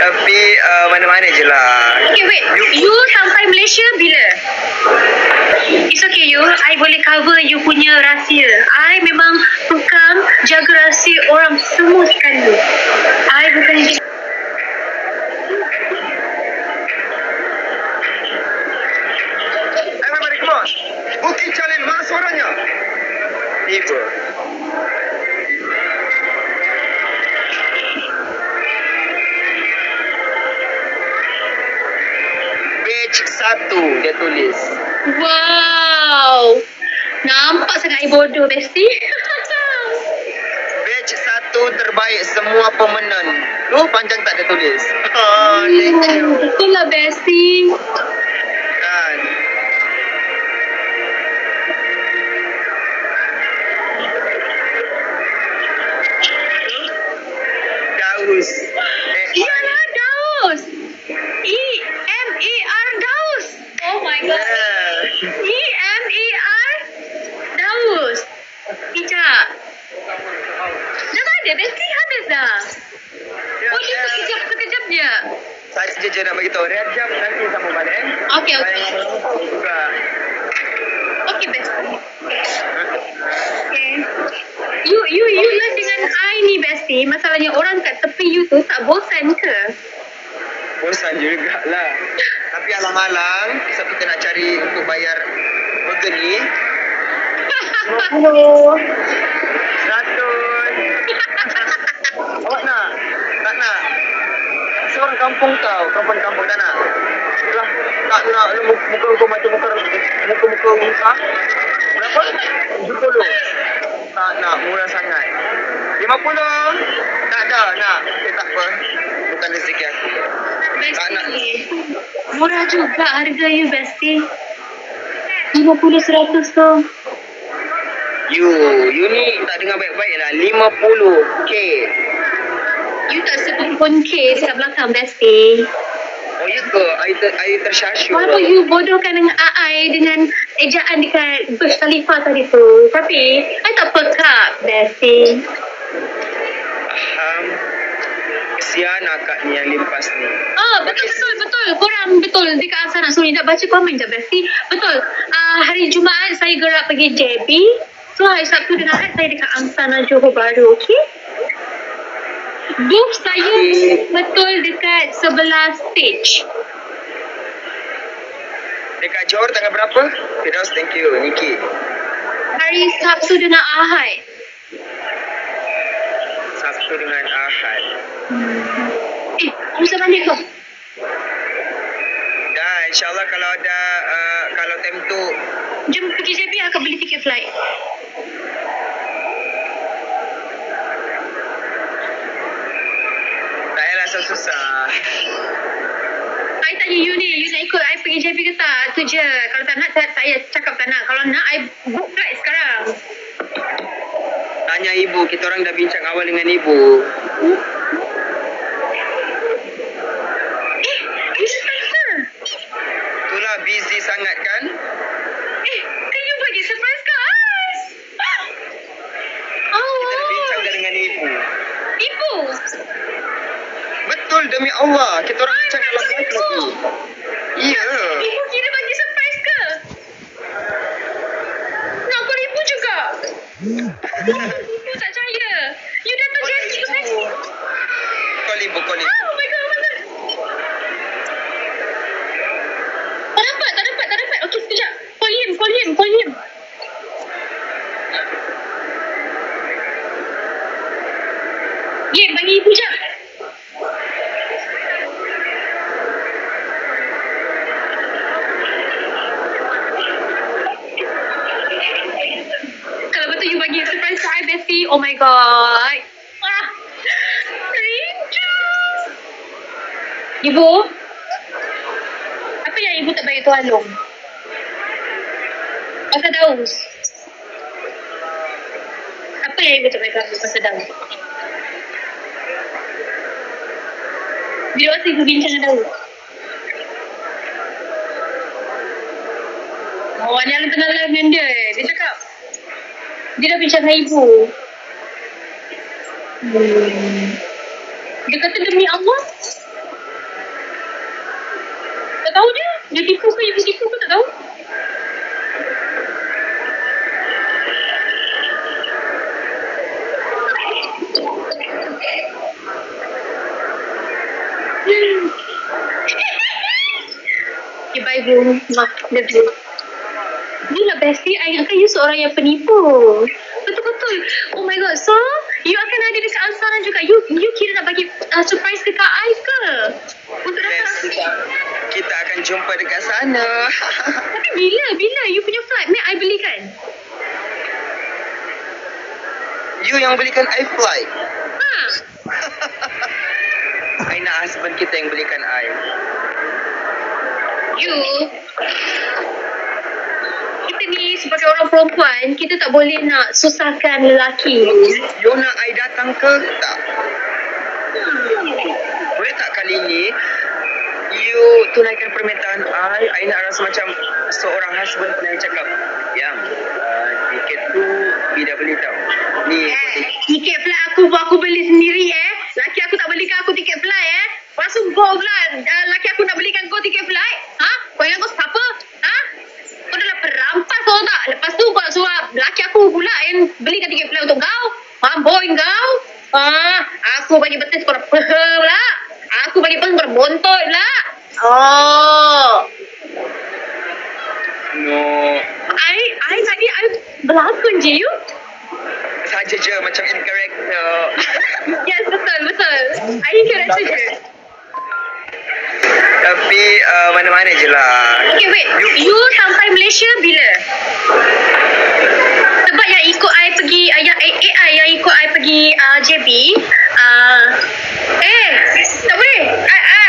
Tapi mana-mana je lah. Okay, wait. You sampai Malaysia bila? It's okay, you. I boleh cover you punya rahsia. I memang tukang jaga rahsia orang semua sekali. I bukan Everybody come on. Booking challenge, mana suaranya? Tiba. Batch 1 dia tulis. wow. Nampak sangat I bodoh, bestie. Batch 1 terbaik semua pemenang. Tu panjang tak dia tulis. Betul lah, bestie. Kan. Daus. Iyalah, Daus. E-M-E-R Daus. Oh my god. E-M-E-R Daus. Sekejap. Dah tak ada, bestie habis dah. Oh, dia sekejap je. Saya je nak bagi tahu dia jam nanti sama balik. Okay. Juga. Okay, bestie. Okay. You lah dengan I ni, bestie. Masalahnya orang kat tepi you tu tak bosan ke? Bosan jugalah. Tapi alang-alang sebab kita nak cari untuk bayar burger ni. 50. 100. Awak nak? Tak nak? Seorang kampung tau. Kampung tak nak? Dah, tak nak. Lu muka-muka macam muka-muka Musa. Berapa? 70. Tak nak. Murah sangat. 50. Tak ada. Nak? Okay, tak apa. Bukan rezeki aku. Tak nak. Murah juga harga you, bestie. 50-100 tu. You ni tak dengar baik-baik lah. 50K. You tak sebut pun K dekat belakang, bestie. Oh ya ke? I tersyasyuk. Walaupun you bodohkan dengan I dengan ejaan dekat Burj Khalifa tadi tu. Tapi, I tak pekak, bestie. Kesian akak ni yang limpas ni. Oh, betul. Korang betul dekat sana. Sorry, nak baca komen je, bestie. Betul. Hari Jumaat saya gerak pergi JB. So, hari Sabtu dengan Ahad saya dekat Angsana Johor Bahru, okey? Booth saya betul dekat sebelah stage. Dekat Johor tanggal berapa? Firdaus, thank you. Niki. Hari Sabtu dengan Ahad. Sabtu dengan Ahad. Bisa balik kau? Dah, insyaAllah kalau ada, kalau time tu. Jom pergi JB, akan beli tiket flight. Tak payahlah susah. I tanya you ni, you nak ikut I pergi JB ke tak? Tu je. Kalau tak nak, saya cakap tak nak. Kalau nak, I book flight sekarang. Tanya ibu, kita orang dah bincang awal dengan ibu. You surprise ke? Itulah busy sangat kan? Kan you bagi surprise ke I? Kita dah bincang dah dengan ibu. Ibu? Betul, demi Allah. Kita orang bincang dalam live lagi. Ya. Ibu kira bagi surprise ke? Nak call ibu juga? Ibu tak percaya. You datang JB ke saya? Call ibu. Oh my god, Tak dapat. Okey, sekejap. Call him. Bagi ibu jap. Kalau betul you bagi surprise saya, bestie. Oh my god. Rindu. Ibu? Apa yang ibu tak bagi Tuan Long? Pasal Daus. Apa yang ibu tak bagi Tuan Long pasal Daus? Bila waktu ibu bincang dengan Daus? Oh, ni yang tengah live dengan dia. Dia cakap dia dah bincang dengan ibu. Dia kata demi Allah tahu je. Dia tipu ke, ibu tipu ke tak tahu. Okay, bye bro. Maaf, love you. Ni lah bestie, I ingatkan you seorang yang penipu. Betul-betul. Oh my god, so you akan ada dekat Alsaran juga. You kira nak bagi surprise dekat I ke? Untuk datang. Kita akan jumpa dekat sana. Tapi bila you punya flight? Mek I belikan. You yang belikan I flight. Ha. I nak husband kita yang belikan I. You. Kita ni sebagai orang perempuan, kita tak boleh nak susahkan lelaki. You nak I datang ke tak? Boleh tak kali ni you tunaikan permintaan I nak rasa macam seorang husband pernah cakap, yang tiket tu Vida beli tau. Ni Tiket flight aku beli sendiri Laki aku tak belikan aku tiket flight Lepas tu kau pula laki aku nak belikan kau tiket flight. Ha? Kau ingat kau siapa? Ha? Kau adalah perampas kau tak? Lepas tu kau nak suruh laki aku pula yang belikan tiket flight untuk kau. Boy kau. Aku bagi betis kau nak peha pula. Aku bagi betis kau nak bontot pula. no, I tadi berlakon je you. saja je macam in character. Yes, betul. I character je. Tapi mana-mana je lah. Okay, wait. You sampai Malaysia bila? Sebab yang ikut I pergi, yang AI yang ikut I pergi JB. Tak boleh.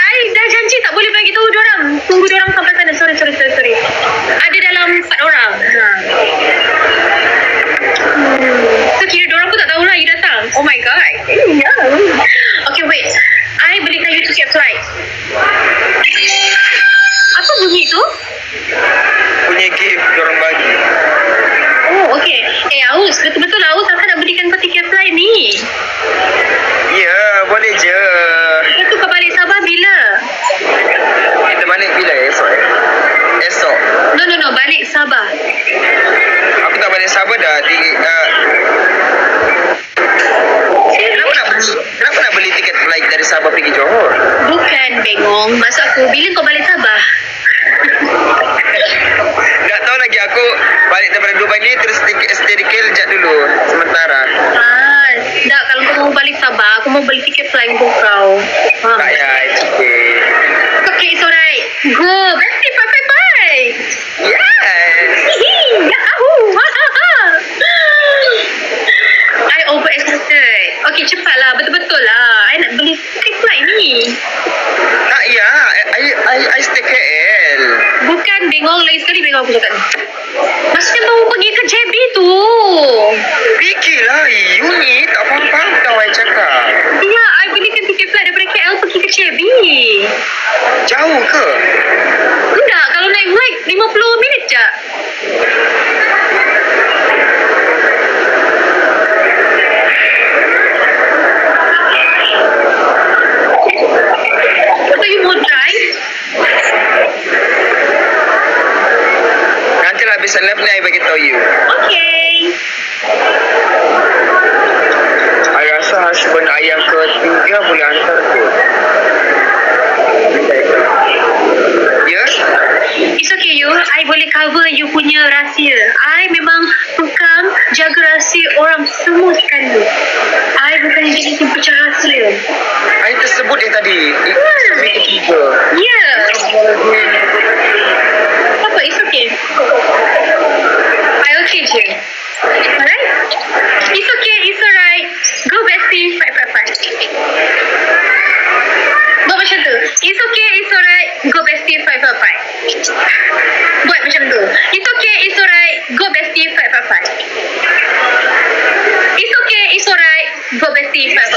I dah janji tak boleh bagi tahu diorang. Tunggu diorang sampai sana. Sorry. Ada dalam 4 orang. So kira diorang pun tak tahulah you datang. Oh my god. Okay, wait. I belikan you tiket flight. Apa bunyi tu? Punya gift diorang bagi. Oh, okay. Aus, betul-betul Aus akan nak belikan kau tiket flight ni. Ya, boleh je. Lepas tu kau balik Sabah bila? Kita balik bila esok? Esok. No, balik Sabah. Aku tak balik Sabah dah. Kenapa nak beli tiket flight dari Sabah pergi Johor? Bukan bengong. Maksud aku, bila kau balik Sabah? Tak tahu lagi, aku balik daripada Dubai ni terus stay di KL sekejap dulu sementara. Tak, kalau kau mau balik Sabah, aku mau beli tiket flight untuk kau. Tak payah, it's okay. Okay, it's alright. Go, bestie, bye. Yes. Yahoo! I over excited. Okay, cepatlah. Betul-betul lah. I nak beli tiket flight ni. Tak ya, I stay KL. Bukan bengong. Lagi sekali bengong aku cakap ni. Maksudnya mau pergi ke JB tu. Fikirlah, you ni tak faham-faham tau I cakap. Ya, I belikan tiket flight daripada KL pergi ke JB. Jauh ke? Enggak, kalau naik flight 50 minit je. Atau you mau drive? Nantilah habis live ni I bagi tahu you. Okay. I rasa husband I yang ketiga boleh hantar tu. Ya? It's okay you. I boleh cover you punya rahsia. I memang tukang jaga rahsia orang semua sekali. I bukan jadi tim pecah rahsia. I tersebut tadi. Suami ketiga. Ya. Apa? It's okay. I okay je. Alright? It's okay. It's alright. Go bestie. Fight. Buat macam tu. It's okay. It's alright. Go bestie. Fight. Buat macam tu. It's okay. It's alright. Go bestie. Fight. It's okay. It's alright. Go bestie. Fight.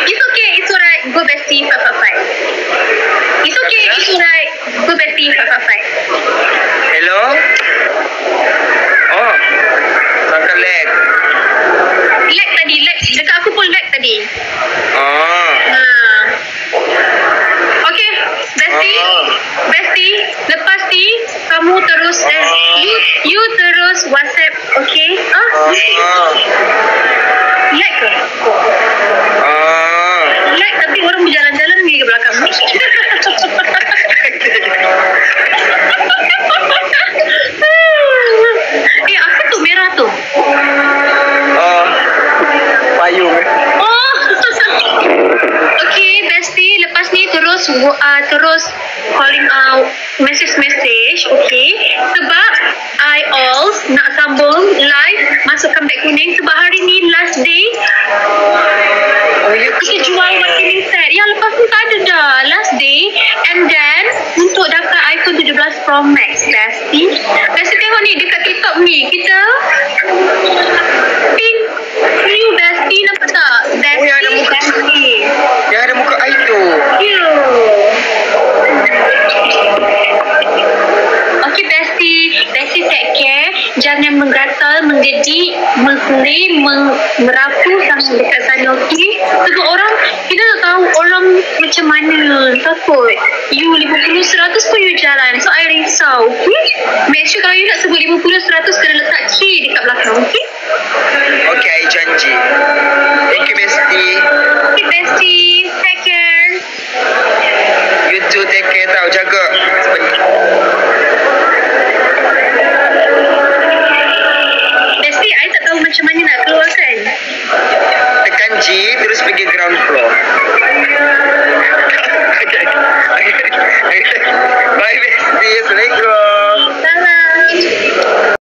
It's okay. It's alright. Go bestie. Fight. It's okay. It's alright. Go bestie. Fight. Hello? Oh. Sangka lag. Lag tadi. Dekat aku pun lag tadi. Oh. Okay. Bestie. terus calling out message, okay? Sebab I all nak sambung live masuk comeback kuning sebab hari ni last day kita jual working set. Ya, lepas tu tak ada dah, last day. And then untuk dapat iPhone 17 Pro Max, Besti tengok ni dekat TikTok ni, kita pin new Besti, nampak tak? Besti, yang ada muka yang ada muka I tu. you. Okay Besti take care. Jangan menggatal, menggedik, mengselih, merapu sama dekat sana, okay? Sebab orang, kita tak tahu orang macam mana. Takut you 50-100 pun you jalan. So I risau, okay? Make sure kalau you nak sebut 50-100 kena letak K dekat belakang, okay? Okay, I